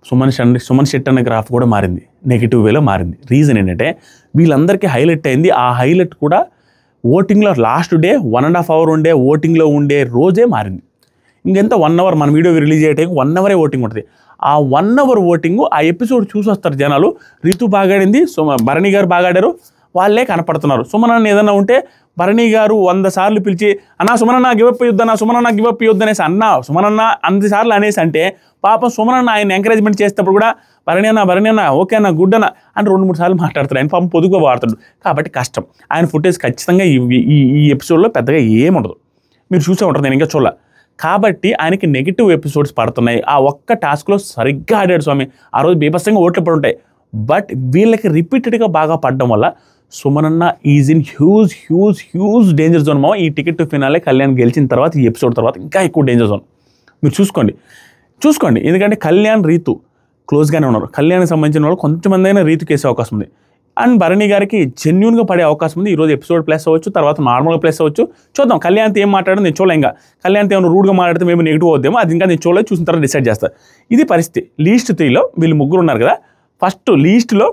సుమన్ శెట్టి అనే గ్రాఫ్ కూడా మారింది, నెగిటివ్ వేలో మారింది. రీజన్ ఏంటంటే వీళ్ళందరికీ హైలైట్ అయింది. ఆ హైలైట్ కూడా ఓటింగ్లో లాస్ట్ డే 1.5 hour ఉండే ఓటింగ్లో ఉండే రోజే మారింది. ఇంకెంత 1 hour, మన వీడియో రిలీజ్ అయ్యే 1 hour ఓటింగ్ ఉంటుంది. ఆ 1 hour ఓటింగ్ ఆ ఎపిసోడ్ చూసి వస్తారు జనాలు. రీతు బాగాడింది, భరణి గారు బాగాడారు, వాళ్ళే కనపడుతున్నారు. సుమన్ ఏదన్నా ఉంటే భరణి గారు 100 సార్లు పిలిచి అన్నా సుమనన్న గివప్ ఇవ్వద్దన్నా, సుమనన్న గివప్ ఇవ్వద్దు అనేసి అన్నా సుమనన్న 100 సార్లు అనేసి అంటే పాపం సుమనన్న ఆయన ఎంకరేజ్మెంట్ చేసేటప్పుడు కూడా భరణి అన్న ఓకే అన్న గుడ్ అన్న అని 2-3 సార్లు మాట్లాడతారు. ఆయన పాపం పొదుగుగా వాడతాడు కాబట్టి కష్టం. ఆయన ఫుటేజ్ ఖచ్చితంగా ఈ ఎపిసోడ్లో పెద్దగా ఏముండదు, మీరు చూసే ఉంటారు, నేను ఇంకా చూడాల. కాబట్టి ఆయనకి నెగిటివ్ ఎపిసోడ్స్ పడుతున్నాయి. ఆ ఒక్క టాస్క్లో సరిగ్గా ఆడాడు స్వామి, ఆ రోజు బీభత్సంగా ఓట్లు పడి ఉంటాయి. బట్ వీళ్ళకి రిపీటెడ్గా బాగా పడడం వల్ల సుమనన్న is in huge danger zone. ఈ టికెట్ టు ఫినాలే కళ్యాణ్ గెలిచిన తర్వాత, ఈ ఎపిసోడ్ తర్వాత ఇంకా ఎక్కువ డేంజర్ జోన్. మీరు చూసుకోండి. ఎందుకంటే కళ్యాణ్ రీతు క్లోజ్గానే ఉన్నారు. కళ్యాణ్కి సంబంధించిన వాళ్ళు కొంతమంది అయినా రీతుకి వేసే అవకాశం ఉంది. అండ్ భరణి గారికి జెన్యూన్గా పడే అవకాశం ఉంది. ఈరోజు ఎపిసోడ్ ప్లస్ అవ్వచ్చు, తర్వాత నార్మల్గా ప్లస్ అవ్వచ్చు. చూద్దాం కళ్యాణ్తో ఏం మాట్లాడడం నేను చూడలే. ఇంకా కళ్యాణ్తో ఏమైనా రూడ్గా మాట్లాడితే మేము నెగిటివ్ అవుద్దామో అది ఇంకా నేను చూడలేదు, చూసిన తర్వాత డిసైడ్ చేస్తాను. ఇది పరిస్థితి. లీస్ట్ 3లో వీళ్ళు 3 ఉన్నారు కదా. ఫస్ట్ లీస్ట్లో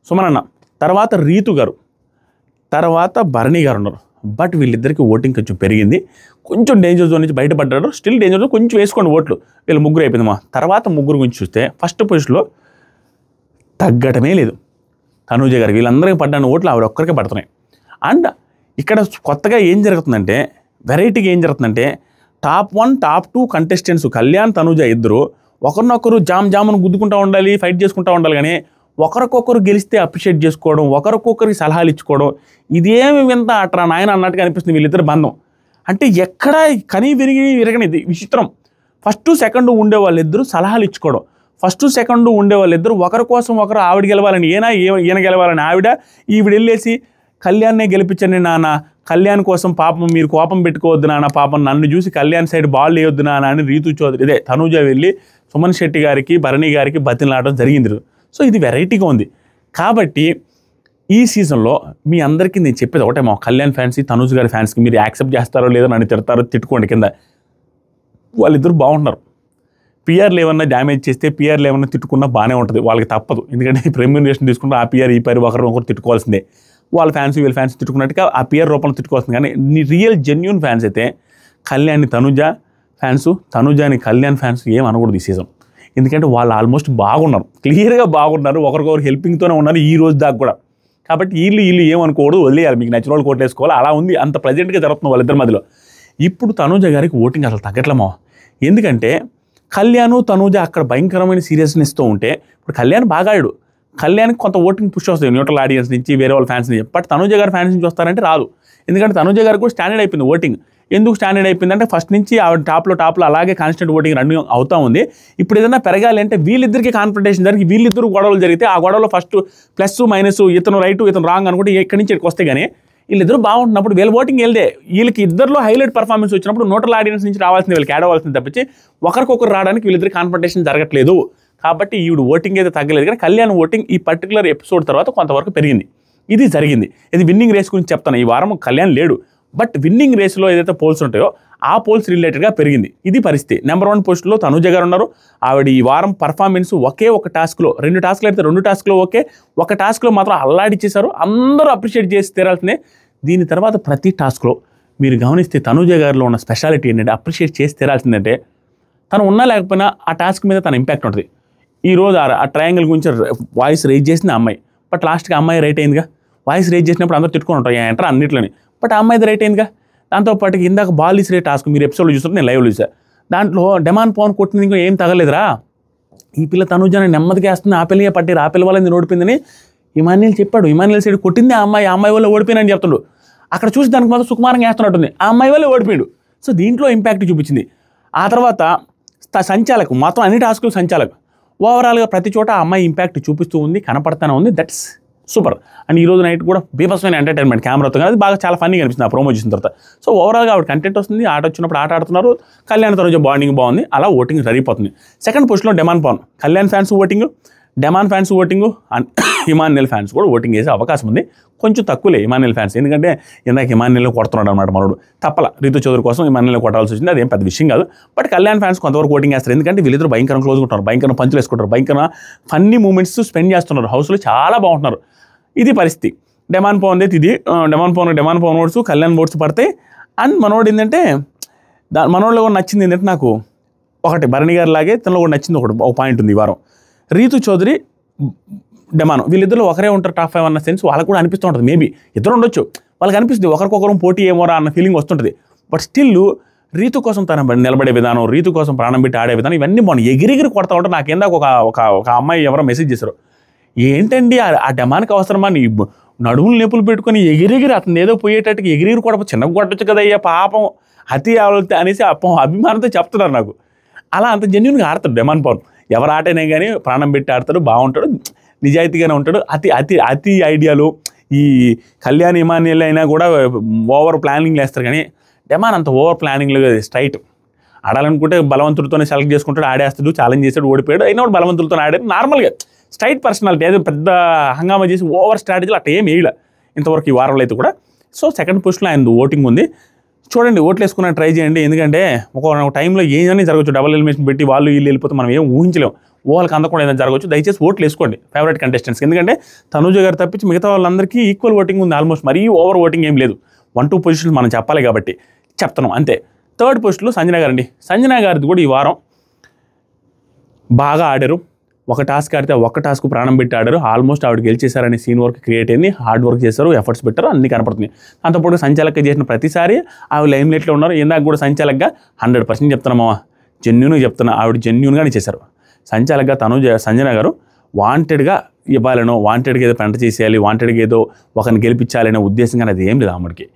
సుమనన్న, తర్వాత రీతు గారు, తర్వాత భరణి గారు ఉన్నారు. బట్ వీళ్ళిద్దరికి ఓటింగ్ కొంచెం పెరిగింది. కొంచెం డేంజర్ జోన్ నుంచి బయటపడ్డారు. స్టిల్ డేంజర్ జోన్ కొంచెం వేసుకోండి ఓట్లు. వీళ్ళు 3 అయిపోయిందమ్మా. తర్వాత 3 గురించి చూస్తే ఫస్ట్ పొజిషన్లో తగ్గటమే లేదు తనూజ గారికి. వీళ్ళందరికీ పడ్డాను ఓట్లు ఆవిడ ఒక్కరికే పడుతున్నాయి. అండ్ ఇక్కడ కొత్తగా ఏం జరుగుతుందంటే, వెరైటీగా ఏం జరుగుతుందంటే, top 1 top 2 contestants Kalyan Tanuja ఇద్దరు ఒకరినొకరు జామును గుద్దుకుంటూ ఉండాలి, ఫైట్ చేసుకుంటూ ఉండాలి. కానీ ఒకరికొకరు గెలిస్తే అప్రిషియేట్ చేసుకోవడం, ఒకరికొకరికి సలహాలు ఇచ్చుకోవడం, ఇదేమి వింత అట్రా నాయన అన్నట్టుగా అనిపిస్తుంది వీళ్ళిద్దరు బంధం. అంటే ఎక్కడ విరగనిది విచిత్రం. ఫస్ట్ సెకండ్ ఉండే వాళ్ళిద్దరూ సలహాలు ఇచ్చుకోవడం, ఫస్ట్ సెకండ్ ఉండే వాళ్ళిద్దరూ ఒకరి కోసం ఒకరు, ఆవిడ గెలవాలని ఈయన గెలవాలని ఈవిడ వెళ్ళేసి కళ్యాణ్నే గెలిపించండి నాన్న, కళ్యాణ్ కోసం పాపం మీరు కోపం పెట్టుకోవద్దు నాన్న, పాపం నన్ను చూసి కళ్యాణ్ సైడ్ బాల్ వేయొద్దు నాన్న అని రీతు చౌదరి తనూజ వెళ్ళి సుమన్ శెట్టి గారికి భరణి గారికి బతిలాడడం జరిగింది. సో ఇది వెరైటీగా ఉంది. కాబట్టి ఈ సీజన్లో మీ అందరికీ నేను చెప్పేది ఒకటే, మా కళ్యాణ్ ఫ్యాన్స్ తనూజ గారి ఫ్యాన్స్కి మీరు యాక్సెప్ట్ చేస్తారో లేదో నన్ను తిడతారో తిట్టుకోండి కింద. వాళ్ళిద్దరు బాగుంటున్నారు. పిఆర్లు ఏమన్నా డ్యామేజ్ చేస్తే పిఆర్లు ఏమన్నా తిట్టుకున్నా బాగానే ఉంటుంది, వాళ్ళకి తప్పదు. ఎందుకంటే రెమ్యూనరేషన్ తీసుకుంటే ఆ పిఆర్ ఈ పిఆర్ ఒకరు తిట్టుకోవాల్సిందే. వాళ్ళ ఫ్యాన్స్ వీళ్ళ ఫ్యాన్స్ తిట్టుకున్నట్టుగా ఆ పిఆర్ రూపంలో తిట్టుకోవాల్సింది. కానీ రియల్ జెన్యూన్ ఫ్యాన్స్ అయితే కళ్యాణ్ని తనుజ ఫ్యాన్స్, తనుజాని కళ్యాణ్ ఫ్యాన్స్ ఏం అనకూడదు ఈ సీజన్. ఎందుకంటే వాళ్ళు ఆల్మోస్ట్ బాగున్నారు, క్లియర్గా బాగున్నారు, ఒకరికొకరు హెల్పింగ్తోనే ఉన్నారు ఈ రోజు దాకా కూడా. కాబట్టి వీళ్ళు ఏమనుకోకూడదు, వదిలేయాలి, మీకు నచ్చిన వాళ్ళు కోట్లేసుకోవాలి. అలా ఉంది, అంత ప్రెజెంట్గా జరుగుతుంది వాళ్ళిద్దరి మధ్యలో. ఇప్పుడు తనుజ గారికి ఓటింగ్ అసలు తగ్గట్లేమో. ఎందుకంటే కళ్యాణ్ తనుజ అక్కడ భయంకరమైన సీరియస్నెస్తో ఉంటే ఇప్పుడు కళ్యాణ్ బాగా ఆడాడు, కళ్యాణ్కి కొంత ఓటింగ్ పుష్ వస్తుంది న్యూట్రల్ ఆడియన్స్ నుంచి, వేరే వాళ్ళ ఫ్యాన్స్ నుంచి. బట్ తనుజ గారి ఫ్యాన్స్ నుంచి వస్తారంటే రాదు. ఎందుకంటే తనుజ గారికి కూడా స్టాండర్డ్ అయిపోయింది ఓటింగ్. ఎందుకు స్టాండర్డ్ అయిపోయిందంటే ఫస్ట్ నుంచి ఆవిడ టాప్లో అలాగే కాన్స్టెంట్ ఓటింగ్ రన్నింగ్ అవుతూ ఉంది. ఇప్పుడు ఏదైనా పెరగాలి అంటే వీళ్ళిద్దరికి కాన్ఫ్రంటేషన్ జరిగి వీళ్ళిద్దరు గొడవలు జరిగితే ఆ గొడవలో ఫస్ట్ ప్లస్ మైనస్, ఇతను రైట్ ఇతను రాంగ్ అనుకుంటే ఎక్కడి నుంచి వస్తే కానీ వీళ్ళిద్దరు బాగుంటున్నప్పుడు వీళ్ళ ఓటింగ్ వెళ్తే వీళ్ళకి ఇద్దరిలో హైలైట్ పర్ఫార్మెన్స్ వచ్చినప్పుడు న్యూట్రల్ ఆడియన్స్ నుంచి రావాల్సింది వీళ్ళకి యాడ్ అవ్వాల్సింది తప్పించి ఒకరికొకరు రావడానికి వీళ్ళిద్దరు కాన్ఫ్రంటేషన్ జరగట్లేదు. కాబట్టి ఈవిడ ఓటింగ్ అయితే తగ్గలేదు. కానీ కళ్యాణ్ ఓటింగ్ ఈ పర్టికులర్ ఎపిసోడ్ తర్వాత కొంతవరకు పెరిగింది. ఇది జరిగింది. ఇది విన్నింగ్ రేస్ గురించి చెప్తాను. ఈ వారం కళ్యాణ్ లేడు, బట్ విన్నింగ్ రేస్లో ఏదైతే పోల్స్ ఉంటాయో ఆ పోల్స్ రిలేటెడ్గా పెరిగింది. ఇది పరిస్థితి. నెంబర్ 1 పోస్టులో తనుజ గారు ఉన్నారు. ఆవిడ ఈ వారం పర్ఫార్మెన్స్ ఒకే ఒక టాస్క్లో, 2 టాస్క్లు అయితే 2 టాస్క్లో ఓకే, ఒక టాస్క్లో మాత్రం అల్లాడిచ్చేశారు. అందరూ అప్రిషియేట్ చేసి తీరాల్సిందే. దీని తర్వాత ప్రతి టాస్క్లో మీరు గమనిస్తే తనుజ గారిలో ఉన్న స్పెషాలిటీ ఏంటంటే అప్రిషియేట్ చేసి తీరాల్సిందంటే తను ఉన్నా లేకపోయినా ఆ టాస్క్ మీద తన ఇంపాక్ట్ ఉంటుంది. ఈరోజు ఆ ట్రయాంగిల్ గురించి వాయిస్ రేజ్ చేసింది ఆ అమ్మాయి, బట్ లాస్ట్కి అమ్మాయి రైట్ అయిందిగా. వాయిస్ రేజ్ చేసినప్పుడు అందరూ తిట్టుకొని ఉంటారు ఎంటర్ అన్నిట్లోని, బట్ ఆ అమ్మాయిది రైట్ అయిందిగా. దాంతోపాటు ఇందాక బాల్ ఇసిరే టాస్క్ మీరు ఎపిసోడ్లో చూస్తారు, నేను లైవ్లో చూసాను. దాంట్లో డెమాన్ పవన్ కొట్టింది ఇంకా ఏం తగలేదురా, ఈ పిల్ల తనుజాని నెమ్మదిగా వేస్తుంది, ఆ పిల్లగా పట్టిరు, ఆ పిల్ల వాళ్ళని ఓడిపోయిందని ఇమాన్యుల్ చెప్పాడు. ఇమాన్యుల్ సైడ్ కొట్టింది ఆ అమ్మాయి వల్ల ఓడిపోయినని చెప్తాడు. అక్కడ చూసి దానికి మాత్రం సుకుమారంగా వేస్తున్నట్టుంది, ఆ అమ్మాయి వల్ల ఓడిపోయాడు. సో దీంట్లో ఇంపాక్ట్ చూపించింది. ఆ తర్వాత సంచాలకు మాత్రం అన్ని టాస్కులు సంచాలకు ఓవరాల్గా ప్రతి చోట ఆ అమ్మాయి ఇంపాక్ట్ చూపిస్తూ ఉంది, కనపడతానే ఉంది. That's super. అండ్ ఈరోజు నైట్ కూడా బీభత్సమైన ఎంటర్టైన్మెంట్ కెమెరాతో, కానీ అది బాగా చాలా ఫన్నీగా అనిపిస్తుంది ఆ ప్రోమో చూసిన తర్వాత. సో ఓవరాల్గా ఆవిడ కంటెంట్ వస్తుంది, ఆట వచ్చినప్పుడు ఆట ఆడుతున్నారు, కళ్యాణ్ తనుజ బాండింగ్ బాగుంది, అలా ఓటింగ్ సరిపోతుంది. సెకండ్ పొజిషన్లో demon Pavan, Kalyan fans voting, demon fans voting, and Emmanuel fans కూడా ఓటింగ్ చేసే అవకాశం ఉంది. కొంచెం తక్కువలే ఇమాన్యుల్ ఫ్యాన్స్, ఎందుకంటే ఇందాక ఇమాన్యుల్ కొడుతున్నాడు అనమాట మనోడు. తప్పల రీతు చౌదరి కోసం ఇమాన్యుల్ కొట్టాల్సి వచ్చింది, అదేం పెద్ద విషయం కాదు. బట్ కళ్యాణ్ ఫ్యాన్స్ కొంతవరకు ఓటింగ్ చేస్తారు, ఎందుకంటే వీళ్ళిద్దరు భయంకరంగా క్లోజ్ ఉంటారు, భయంకరంగా పంచులు వేసుకుంటారు, భయంకరంగా ఫన్నీ మూమెంట్స్ స్పెండ్ చేస్తున్నారు, హౌస్లో చాలా బాగుంటున్నారు. ఇది పరిస్థితి. డెమాన్ పవన్ అయితే ఇది demon Pavan votes, Kalyan votes పడతాయి. అండ్ మనోడు ఏంటంటే మనోడిలో కూడా నచ్చింది ఏంటంటే నాకు ఒకటి భరణి గారి లాగే తనలో కూడా నచ్చింది ఒక పాయింట్ ఉంది ఈ వారం. రీతు చౌదరి డెమాన్ వీళ్ళిద్దరు ఒకరే ఉంటారు టాప్ 5 అన్న సెన్స్ వాళ్ళకు కూడా అనిపిస్తూ ఉంటుంది. మేబీ ఇద్దరు ఉండొచ్చు, వాళ్ళకి అనిపిస్తుంది ఒకరికొకరు పోటీ ఏమోరా అన్న ఫీలింగ్ వస్తుంటుంది. బట్ స్టిల్ రీతు కోసం తన నిలబడే విధానం, రీతు కోసం ప్రాణం పెట్టి ఆడే విధానం ఇవన్నీ బాగున్నాయి. ఎగిరిగిరి కొడతా ఉంటారు. నాకు ఏందాక ఒక అమ్మాయి ఎవరో మెసేజ్ చేశారు, ఏంటండి ఆ డెమాన్కి అవసరమా, నీ నడుములు నొప్పులు పెట్టుకొని ఎగిరిగిరి అతను ఏదో పోయేటట్టుగా ఎగిరిగిరి కొడప చిన్నగా కొట్టచ్చు కదా అయ్యా పాపం అతి అనేసి అభిమానంతో చెప్తున్నారు నాకు. అలా అంత జెన్యున్గా ఆడతాడు డెమాన్ పవన్. ఎవరు ఆటైనా కానీ ప్రాణం పెట్టి ఆడతాడు, బాగుంటాడు, నిజాయితీగానే ఉంటాడు. అతి ఐడియాలు ఈ కళ్యాణ్ ఇమాన్యుల్ అయినా కూడా ఓవర్ ప్లానింగ్లు వేస్తారు, కానీ డెమాన్ అంత ఓవర్ ప్లానింగ్లు స్ట్రైట్ ఆడాలనుకుంటే బలవంతుడితోనే సెలెక్ట్ చేసుకుంటాడు, ఆడేస్తాడు, ఛాలెంజ్ చేస్తాడు, ఓడిపోయాడు, అయినా కూడా బలవంతులతో ఆడాడు. నార్మల్గా స్ట్రైట్ పర్సనాలిటీ, ఏదో పెద్ద హంగామా చేసి ఓవర్ స్ట్రాటజీలు అట్లా ఏం వేయలే ఇంతవరకు ఈ వారంలో అయితే కూడా. సో సెకండ్ పొజిషన్లో ఆయన ఓటింగ్ ఉంది. చూడండి, ఓట్లు వేసుకున్న ట్రై చేయండి, ఎందుకంటే ఒక టైంలో ఏదైనా జరగచ్చు, డబుల్ ఎలిమినేషన్ పెట్టి వాళ్ళు వీళ్ళు వెళ్ళిపోతే మనం ఏం ఊహించలేము, వాళ్ళకి అందకుండా ఏదైనా జరగచ్చు. దయచేసి ఓట్లు వేసుకోండి ఫేవరెట్ కంటెస్టెంట్స్కి, ఎందుకంటే తనుజ గారు తప్పించి మిగతా వాళ్ళందరికీ ఈక్వల్ ఓటింగ్ ఉంది ఆల్మోస్ట్, మరీ ఓవర్ ఓటింగ్ ఏం లేదు. 1-2 పొజిషన్స్ మనం చెప్పాలి కాబట్టి చెప్తున్నాం అంతే. థర్డ్ పొజిషన్లో సంజన గారు అండి. సంజన గారిది కూడా ఈ వారం బాగా ఆడారు. ఒక టాస్క్ ఆడితే ఒక్క టాస్క్ ప్రాణం పెట్టి ఆడారు. ఆల్మోస్ట్ ఆవిడ గెలిచేశారని సీన్ వర్క్ క్రియేట్ అయింది, హార్డ్ వర్క్ చేశారు, ఎఫర్ట్స్ పెట్టారు, అన్ని కనపడుతుంది. దాంతోపాటు సంచాలక చేసిన ప్రతిసారి ఆవిడ లైమ్ లైట్లో ఉన్నారు. ఇందాక కూడా సంచాలకగా 100% చెప్తున్నామా, జెన్యూన్గా చెప్తున్నా, ఆవిడ జెన్యూన్గానే చేశారు. సంచాలకగా సంజన గారు వాంటెడ్గా ఇవ్వాలనో, వాంటెడ్గా ఏదో పెంట చేసేయాలి, వాంటెడ్గా ఏదో ఒకరిని గెలిపించాలనే ఉద్దేశం కానీ అది ఏం లేదు ఆవిడకి.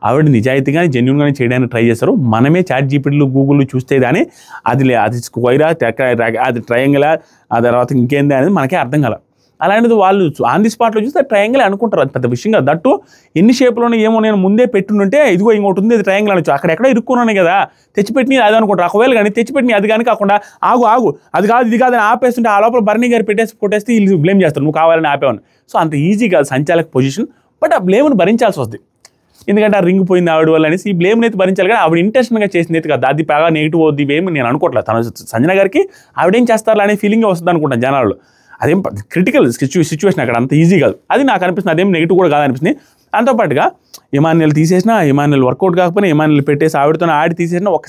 ఆవిడ నిజాయితీగానే జెన్యూన్గానే చేయడానికి ట్రై చేస్తారు. మనమే చాట్ జీపీటీలు గూగుల్ చూస్తే కానీ అది స్క్వైరా, అది ట్రయాంగిలా, ఆ తర్వాత ఇంకేంది అనేది మనకే అర్థం కాల. అలాంటిది వాళ్ళు ఆన్ ది స్పాట్లో చూస్తే ట్రయాంగిల్ అనుకుంటారు, అది పెద్ద విషయం కాదు. దట్టు ఎన్ని షేప్లోనే ఏమో నేను ముందే పెట్టుంటే ఇదిగో ఇంకోటి ఉంది, ఇది ట్రయాంగిల్ అనొచ్చు, అక్కడెక్కడ ఇరుక్కున్నాను కదా తెచ్చిపెట్టి అది అనుకుంటారు. ఒకవేళ కానీ తెచ్చిపెట్టి అది కానీ కాకుండా ఆగు అది కాదు ఇది కాదని ఆపేస్తుంటే ఆ లోపల భరణి గారు కొట్టేస్తే వీళ్ళు బ్లేమ్ చేస్తారు, నువ్వు కావాలని ఆపేవని. సో అంత ఈజీ కాదు సంచాలక పొజిషన్, బట్ ఆ బ్లేమ్ను భరించాల్సి వస్తుంది. ఎందుకంటే ఆ రింగ్ పోయింది ఆవిడ వల్ల అనేసి ఈ బ్లేమ్ని అయితే భరించాలి. కానీ ఆవిడ ఇంటెన్షన్గా చేసింది అయితే కదా, అది బాగా నెగిటివ్ అవుద్ది ఇవేమి నేను అనుకోవట్లేదు. తన సంజన గారికి ఆవిడేం చేస్తారా అనే ఫీలింగ్ వస్తుంది అనుకుంటాను జనాలు. అదేం క్రిటికల్ సిచ్యువేషన్ అక్కడ అంత ఈజీ కాదు, అది నాకు అనిపిస్తుంది. అదేం నెగిటివ్ కూడా కాదనిపిస్తుంది. దాంతోపాటుగా ఇమాన్యుల్ తీసేసినా, ఇమాన్యుల్ వర్కౌట్ కాకపోయినా, ఇమాన్యుల్ పెట్టేసి ఆవిడతో ఆడి తీసేసినా ఒక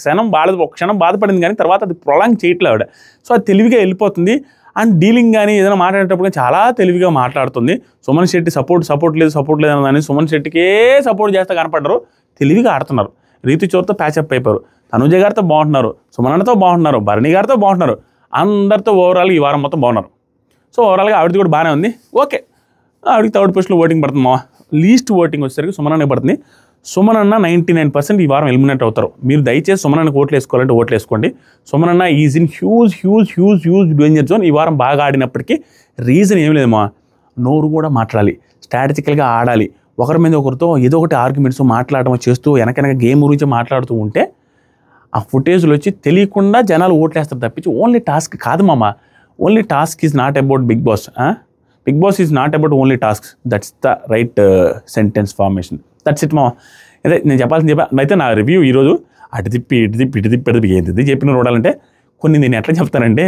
క్షణం బాధపడింది, కానీ తర్వాత అది ప్రొలాంగ్ చేయట్లేదు ఆవిడ. సో అది తెలివిగా వెళ్ళిపోతుంది. అండ్ డీలింగ్ కానీ ఏదైనా మాట్లాడేటప్పుడు చాలా తెలివిగా మాట్లాడుతుంది. సుమన్ శెట్టి సపోర్ట్ లేదు అని సుమన్ శెట్టికే సపోర్ట్ చేస్తే కనపడ్డారు, తెలివిగా ఆడుతున్నారు. రీతు చోర్తో ప్యాచప్ అయిపోయారు, తనుజ గారితో బాగుంటున్నారు, సుమనతో బాగుంటున్నారు, భరణి గారితో బాగుంటున్నారు, అందరితో ఓవరాల్గా ఈ వారం మొత్తం బాగున్నారు. సో ఓవరాల్గా ఆవిడది కూడా బాగానే ఉంది. ఓకే, ఆవిడకి థర్డ్ పొజిషన్లో ఓటింగ్ పడుతుంది. మా లీస్ట్ ఓటింగ్ వచ్చేసరికి సుమననే పడుతుంది. సుమనన్న 99% ఈ వారం ఎలిమినేట్ అవుతారు. మీరు దయచేసి సుమనన్నకు ఓట్లు వేసుకోవాలంటే ఓట్లు వేసుకోండి. సుమనన్న is in huge danger zone. ఈ వారం బాగా ఆడినప్పటికీ రీజన్ ఏం లేదు మా, నోరు కూడా మాట్లాడాలి, స్ట్రాటజికల్గా ఆడాలి. ఒకరి మీద ఒకరితో ఏదో ఒకటి ఆర్గ్యుమెంట్స్ మాట్లాడడం చేస్తూ వెనక గేమ్ గురించి మాట్లాడుతూ ఉంటే ఆ ఫుటేజ్లు వచ్చి తెలియకుండా జనాలు ఓట్లేస్తారు తప్పించి ఓన్లీ టాస్క్ కాదు మామ. Only task is not about Bigg Boss. Bigg Boss is not about only tasks. That's the right sentence formation. That's it మామ. అదే నేను చెప్పాల్సింది అయితే నా రివ్యూ ఈరోజు అటు తిప్పి ఏంటిది చెప్పిన చూడాలంటే కొన్ని నేను ఎట్లా చెప్తానంటే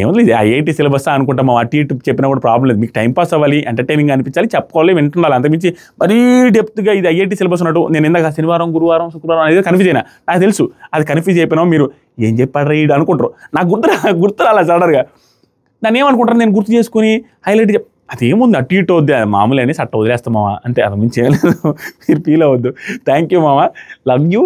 ఏమో ఐఐటీ సిలబస్ అనుకుంటాం. అటు ఇటు చెప్పినా కూడా ప్రాబ్లం లేదు. మీకు టైంపాస్ అవ్వాలి, ఎంటర్టైనింగ్ అనిపించాలి, చెప్పుకోవాలి, వింటుండాలి. అంతకుమించి మరీ డెప్త్గా ఇది ఐఐటీ సిలబస్ ఉన్నట్టు నేను ఇందాక శనివారం, గురువారం, శుక్రవారం అనేది కన్ఫ్యూజ్ అయినా. నాకు తెలుసు అది కన్ఫ్యూజ్ అయిపోయినా మీరు ఏం చెప్పాడు రీడ్ అనుకుంటారు. నాకు గుర్తు రాలా సడన్గా. దాన్ని ఏమనుకుంటారు, నేను గుర్తు చేసుకుని హైలైట్ అదేముంది అటు ఇటు వద్దు, మామూలు అనేసి అట్ట వదిలేస్తాం మామ, అంతే. అది మించి చేయలేదు, మీరు ఫీల్ అవ్వద్దు. థ్యాంక్ యూ మామ, లవ్ యూ.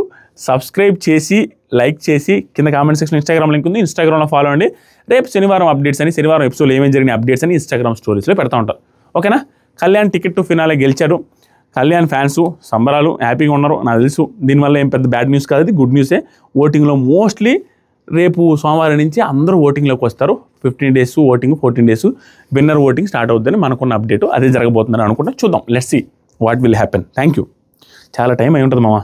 సబ్స్క్రైబ్ చేసి లైక్ చేసి కింద కామెంట్ సెక్షన్ ఇన్స్టాగ్రామ్ లింక్ ఉంది, ఇన్స్టాగ్రామ్లో ఫాలో అండి. రేపు శనివారం అప్డేట్స్ అని, శనివారం ఎపిసోడ్ ఏమేమి జరిగిన అప్డేట్స్ అని ఇన్స్టాగ్రామ్ స్టోరీస్లో పెడతా ఉంటారు. ఓకేనా? కళ్యాణ్ టికెట్ టు ఫినాలే గెలిచాడు. కళ్యాణ్ ఫ్యాన్స్ సంబరాలు హ్యాపీగా ఉన్నారు నాకు తెలుసు. దీనివల్ల ఏం పెద్ద బ్యాడ్ న్యూస్ కాదు, ఇది గుడ్ న్యూసే. ఓటింగ్లో మోస్ట్లీ రేపు సోమవారం నుంచి అందరూ ఓటింగ్లోకి వస్తారు. 15 days ఓటింగ్, 14 days విన్నర్ ఓటింగ్ స్టార్ట్ అవుతుందని మనకున్న అప్డేట్ అదే జరగబోతుందని అనుకుంటా. చూద్దాం, let's see what will happen. Thank you. చాలా టైం అయి ఉంటుంది మామ.